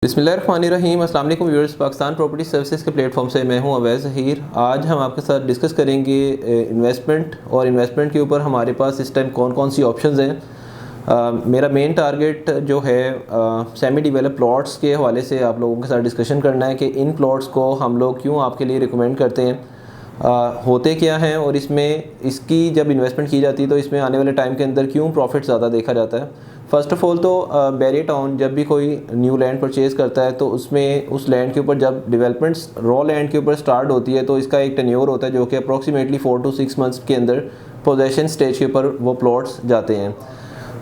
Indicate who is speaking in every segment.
Speaker 1: बिस्मिल्लाहिर्रहमानिर्रहीम। अस्सलाम वालेकुम व्यूअर्स, पाकिस्तान प्रॉपर्टी सर्विसेज के प्लेटफॉर्म से मैं हूं अवैज़ ज़हीर। आज हम आपके साथ डिस्कस करेंगे इन्वेस्टमेंट और इन्वेस्टमेंट के ऊपर हमारे पास इस टाइम कौन कौन सी ऑप्शंस हैं। मेरा मेन टारगेट जो है सेमी डिवेलप प्लॉट्स के हवाले से आप लोगों के साथ डिस्कशन करना है कि इन प्लॉट्स को हम लोग क्यों आपके लिए रिकमेंड करते हैं, होते क्या हैं और इसमें इसकी जब इन्वेस्टमेंट की जाती है तो इसमें आने वाले टाइम के अंदर क्यों प्रॉफिट ज़्यादा देखा जाता है। फ़र्स्ट ऑफ़ ऑल तो बैरियर टाउन जब भी कोई न्यू लैंड परचेज़ करता है तो उसमें उस लैंड के ऊपर जब डेवलपमेंट्स रॉ लैंड के ऊपर स्टार्ट होती है तो इसका एक टेन्योर होता है जो कि अप्रॉक्सीमेटली 4 to 6 मंथ्स के अंदर पोजेसन स्टेज के ऊपर वो प्लॉट्स जाते हैं।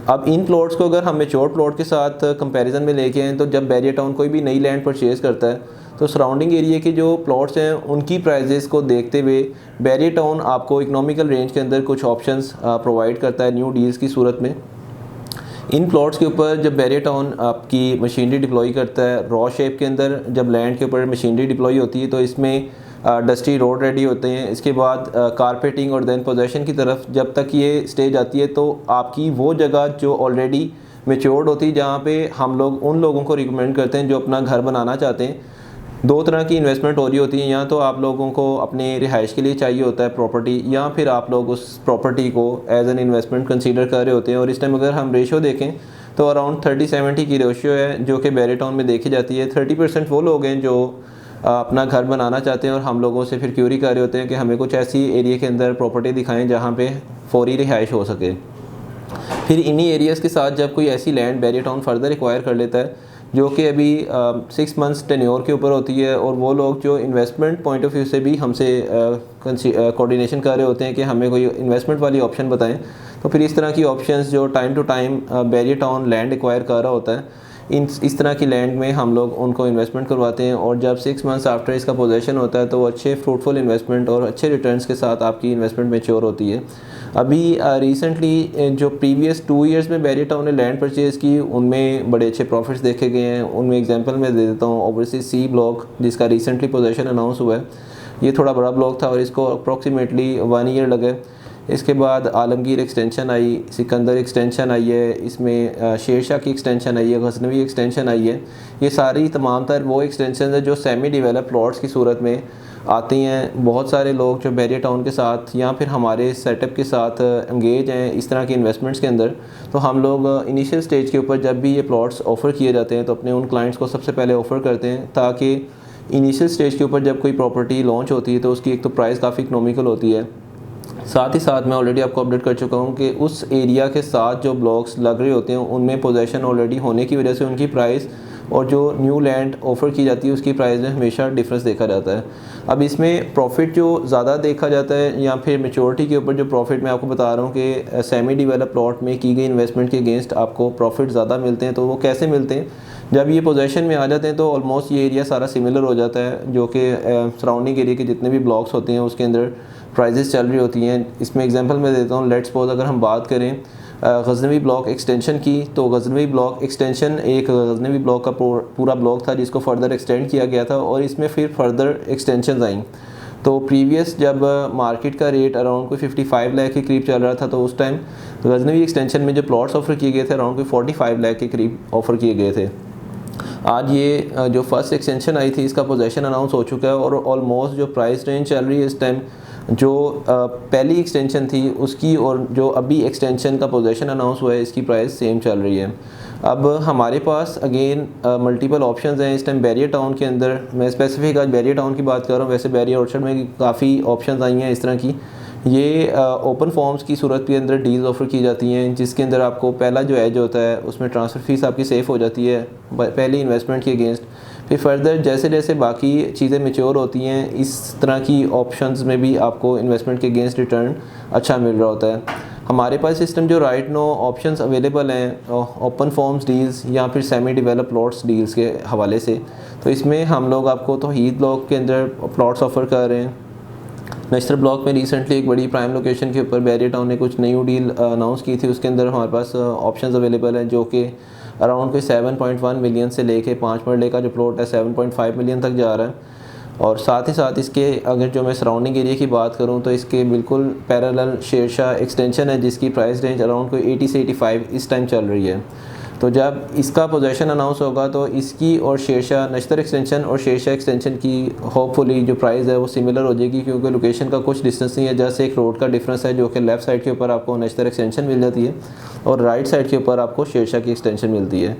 Speaker 1: अब इन प्लॉट्स को अगर हम मेच्योर प्लॉट के साथ कंपैरिजन में लेके आएँ तो जब बैरियर टाउन कोई भी नई लैंड परचेज़ करता है तो सराउंडिंग एरिया के जो प्लॉट्स हैं उनकी प्राइजेस को देखते हुए बैरियर टाउन आपको इकोनॉमिकल रेंज के अंदर कुछ ऑप्शंस प्रोवाइड करता है न्यू डील्स की सूरत में। इन प्लॉट्स के ऊपर जब बैरियर टाउन आपकी मशीनरी डिप्लॉय करता है रॉ शेप के अंदर, जब लैंड के ऊपर मशीनरी डिप्लॉय होती है तो इसमें डस्टी रोड रेडी होते हैं। इसके बाद कारपेटिंग और देन पोजेसन की तरफ जब तक ये स्टेज आती है तो आपकी वो जगह जो ऑलरेडी मेच्योर्ड होती है जहाँ पे हम लोग उन लोगों को रिकमेंड करते हैं जो अपना घर बनाना चाहते हैं। दो तरह की इन्वेस्टमेंट हो रही होती है, या तो आप लोगों को अपने रिहाइश के लिए चाहिए होता है प्रॉपर्टी, या फिर आप लोग उस प्रॉपर्टी को एज एन इन्वेस्टमेंट कंसीडर कर रहे होते हैं। और इस टाइम अगर हम रेशो देखें तो अराउंड 30-70 की रेशियो है जो कि बैरियर टाउन में देखी जाती है। 30% वो लोग हैं जो अपना घर बनाना चाहते हैं और हम लोगों से फिर क्यूरी कर रहे होते हैं कि हमें कुछ ऐसी एरिया के अंदर प्रॉपर्टी दिखाएँ जहाँ पर फौरी रिहाइश हो सके। फिर इन्हीं एरियाज़ के साथ जब कोई ऐसी land barrier town further acquire कर लेता है जो कि अभी 6 मंथ्स टेन्योर के ऊपर होती है, और वो लोग जो इन्वेस्टमेंट पॉइंट ऑफ व्यू से भी हमसे कोऑर्डिनेशन कर रहे होते हैं कि हमें कोई इन्वेस्टमेंट वाली ऑप्शन बताएं, तो फिर इस तरह की ऑप्शंस जो time to time barrier town land acquire कर रहा होता है इस तरह की लैंड में हम लोग उनको इन्वेस्टमेंट करवाते हैं। और जब 6 मंथ्स आफ्टर इसका पोजेसन होता है तो वो अच्छे फ्रूटफुल इन्वेस्टमेंट और अच्छे रिटर्न्स के साथ आपकी इन्वेस्टमेंट मैच्योर होती है। अभी रिसेंटली जो प्रीवियस 2 ईयर्स में बैरियर टाउन ने लैंड परचेज़ की उनमें बड़े अच्छे प्रॉफिट्स देखे गए हैं। उनमें एग्जांपल मैं दे देता हूँ, ओवरसीज सी ब्लॉक जिसका रिसेंटली पोजेसन अनाउंस हुआ है, ये थोड़ा बड़ा ब्लॉक था और इसको अप्रॉक्सीमेटली 1 ईयर लगे। इसके बाद आलमगीर एक्सटेंशन आई, सिकंदर एक्सटेंशन आई है, इसमें शेरशाह की एक्सटेंशन आई है, गजनवी एक्सटेंशन आई है। ये सारी तमाम तर वो एक्सटेंशन है जो सेमी डिवेलप प्लॉट्स की सूरत में आती हैं। बहुत सारे लोग जो बैरियर टाउन के साथ या फिर हमारे सेटअप के साथ एंगेज हैं इस तरह की इन्वेस्टमेंट्स के अंदर, तो हम लोग इनिशियल स्टेज के ऊपर जब भी ये प्लॉट्स ऑफ़र किए जाते हैं तो अपने उन क्लाइंट्स को सबसे पहले ऑफ़र करते हैं ताकि इनिशियल स्टेज के ऊपर जब कोई प्रॉपर्टी लॉन्च होती है तो उसकी एक तो प्राइस काफ़ी इकोनॉमिकल होती है। साथ ही साथ मैं ऑलरेडी आपको अपडेट कर चुका हूँ कि उस एरिया के साथ जो ब्लॉक्स लग रहे होते हैं उनमें पोजेसन ऑलरेडी होने की वजह से उनकी प्राइस और जो न्यू लैंड ऑफ़र की जाती है उसकी प्राइस में हमेशा डिफरेंस देखा जाता है। अब इसमें प्रॉफिट जो ज़्यादा देखा जाता है या फिर मेच्योरिटी के ऊपर जो प्रॉफिट मैं आपको बता रहा हूँ कि सेमी डिवेलप प्लॉट में की गई इन्वेस्टमेंट के अगेंस्ट आपको प्रॉफिट ज़्यादा मिलते हैं, तो वो कैसे मिलते हैं, जब ये पोजेसन में आ जाते हैं तो ऑलमोस्ट ये एरिया सारा सिमिलर हो जाता है जो कि सराउंडिंग एरिया के जितने भी ब्लॉक्स होते हैं उसके अंदर प्राइजेस चल रही होती हैं। इसमें एग्जांपल मैं देता हूँ, लेट्स सपोज अगर हम बात करें गजनवी ब्लॉक एक्सटेंशन की, तो गजनवी ब्लॉक एक्सटेंशन एक गजनवी ब्लॉक का पूरा ब्लॉक था जिसको फर्दर एक्सटेंड किया गया था और इसमें फिर फर्दर एक्सटेंशन आई। तो प्रीवियस जब मार्केट का रेट अराउंड कोई 55 लाख के करीब चल रहा था तो उस टाइम गजनवी एक्सटेंशन में जो प्लॉट्स ऑफर किए गए थे अराउंड कोई 45 लाख के करीब ऑफर किए गए थे। आज ये जो फर्स्ट एक्सटेंशन आई थी इसका पोजेसन अनाउंस हो चुका है और ऑलमोस्ट जो प्राइस रेंज चल रही है इस टाइम जो पहली एक्सटेंशन थी उसकी और जो अभी एक्सटेंशन का पोजेसन अनाउंस हुआ है इसकी प्राइस सेम चल रही है। अब हमारे पास अगेन मल्टीपल ऑप्शंस हैं इस टाइम बैरियर टाउन के अंदर। मैं स्पेसिफिक आज बैरियर टाउन की बात कर रहा हूँ, वैसे बैरियर ऑर्चर्ड में काफ़ी ऑप्शंस आई हैं इस तरह की। ये ओपन फॉर्म्स की सूरत के अंदर डील्स ऑफ़र की जाती हैं जिसके अंदर आपको पहला जो एज होता है उसमें ट्रांसफ़र फ़ीस आपकी सेफ़ हो जाती है पहली इन्वेस्टमेंट के अगेंस्ट। फिर फर्दर जैसे जैसे बाकी चीज़ें मैच्योर होती हैं इस तरह की ऑप्शंस में भी आपको इन्वेस्टमेंट के अगेंस्ट रिटर्न अच्छा मिल रहा होता है। हमारे पास सिस्टम जो राइट नो ऑप्शंस अवेलेबल हैं ओपन फॉर्म्स डील्स या फिर सेमी डिवेलप प्लॉट्स डील्स के हवाले से, तो इसमें हम लोग आपको तौहीद ब्लॉक के अंदर प्लॉट्स ऑफ़र कर रहे हैं। नश्तर ब्लॉक में रिसेंटली एक बड़ी प्राइम लोकेशन के ऊपर बैरियर टाउन ने कुछ न्यू डील अनाउंस की थी, उसके अंदर हमारे पास ऑप्शंस अवेलेबल हैं जो कि अराउंड कोई 7.1 मिलियन से लेके 5 मरले का जो प्लॉट है 7.5 मिलियन तक जा रहा है। और साथ ही साथ इसके अगर जो मैं सराउंडिंग एरिया की बात करूं तो इसके बिल्कुल पैरेलल शेरशाह एक्सटेंशन है जिसकी प्राइस रेंज अराउंड कोई 80 से 85 इस टाइम चल रही है। तो जब इसका पोजेशन अनाउंस होगा तो इसकी और शेरशाह नश्तर एक्सटेंशन और शेरशाह एक्सटेंशन की होपफुली जो प्राइस है वो सिमिलर हो जाएगी, क्योंकि लोकेशन का कुछ डिस्टेंस नहीं है, जस्ट एक रोड का डिफरेंस है, जो कि लेफ़्ट साइड के ऊपर आपको नश्तर एक्सटेंशन मिल जाती है और राइट साइड के ऊपर आपको शेरशाह की एक्सटेंशन मिलती है।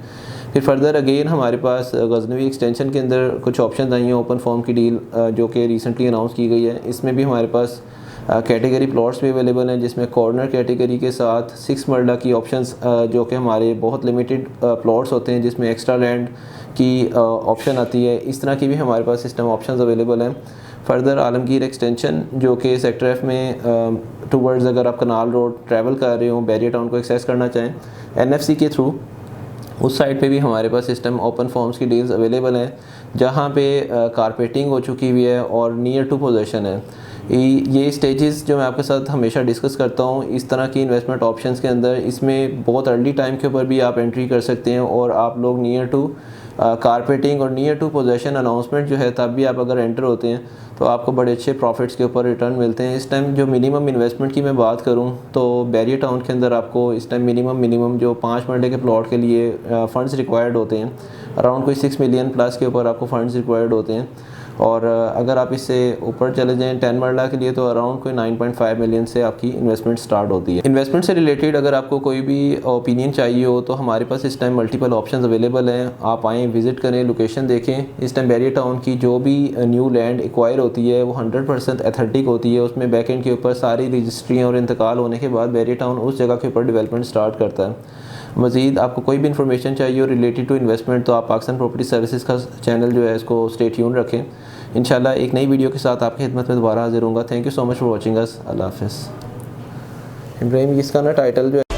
Speaker 1: फिर फर्दर अगेन हमारे पास गज़नवी एक्सटेंशन के अंदर कुछ ऑप्शन आई हैं ओपन फॉर्म की डील जो कि रिसेंटली अनाउंस की गई है। इसमें भी हमारे पास कैटेगरी प्लॉट्स भी अवेलेबल हैं, जिसमें कॉर्नर कैटेगरी के साथ 6 मरला की ऑप्शंस जो कि हमारे बहुत लिमिटेड प्लॉट्स होते हैं, जिसमें एक्स्ट्रा लैंड की ऑप्शन आती है। इस तरह की भी हमारे पास सिस्टम ऑप्शंस अवेलेबल हैं। फर्दर आलमगीर एक्सटेंशन जो कि सेक्टर एफ में टूवर्ड्स अगर आप कनाल रोड ट्रैवल कर रहे हो, बैरियर टाउन को एक्सेस करना चाहें NFC के थ्रू, उस साइड पे भी हमारे पास सिस्टम ओपन फॉर्म्स की डील्स अवेलेबल हैं, जहाँ पे कारपेटिंग हो चुकी हुई है और नियर टू पोजीशन है। ये स्टेजेस जो मैं आपके साथ हमेशा डिस्कस करता हूँ इस तरह की इन्वेस्टमेंट ऑप्शंस के अंदर, इसमें बहुत अर्ली टाइम के ऊपर भी आप एंट्री कर सकते हैं और आप लोग नियर टू कारपेटिंग और नियर टू पोजीशन अनाउंसमेंट जो है तब भी आप अगर एंटर होते हैं तो आपको बड़े अच्छे प्रॉफिट्स के ऊपर रिटर्न मिलते हैं। इस टाइम जो मिनिमम इन्वेस्टमेंट की मैं बात करूं तो बैरियर टाउन के अंदर आपको इस टाइम मिनिमम जो 5 मरले के प्लॉट के लिए फ़ंड्स रिक्वायर्ड होते हैं, अराउंड कोई 6 मिलियन प्लस के ऊपर आपको फ़ंड्स रिक्वायर्ड होते हैं। और अगर आप इससे ऊपर चले जाएं 10 मरला के लिए तो अराउंड कोई 9.5 मिलियन से आपकी इन्वेस्टमेंट स्टार्ट होती है। इन्वेस्टमेंट से रिलेटेड अगर आपको कोई भी ओपिनियन चाहिए हो तो हमारे पास इस टाइम मल्टीपल ऑप्शंस अवेलेबल हैं। आप आएँ, विज़िट करें, लोकेशन देखें। इस टाइम बैरियर टाउन की जो भी न्यू लैंड एक्वायर होती है वो 100% एथेंटिक होती है। उसमें बैक एंड के ऊपर सारी रजिस्ट्रियाँ और इंतकाल होने के बाद बैरियर टाउन उस जगह के ऊपर डेवलपमेंट स्टार्ट करता है। मज़ीद आपको कोई भी इन्फॉर्मेशन चाहिए हो रिलेटेड टू इन्वेस्टमेंट तो आप पाकिस्तान प्रॉपर्टी सर्विसेज का चैनल जो है इसको स्टे ट्यून रखें। इंशाल्लाह एक नई वीडियो के साथ आपकी खिदमत में दोबारा हाजिर होऊंगा। Thank you so much for watching us. अल्लाह हाफ़िज़। इब्राहिम, इसका ना टाइटल जो है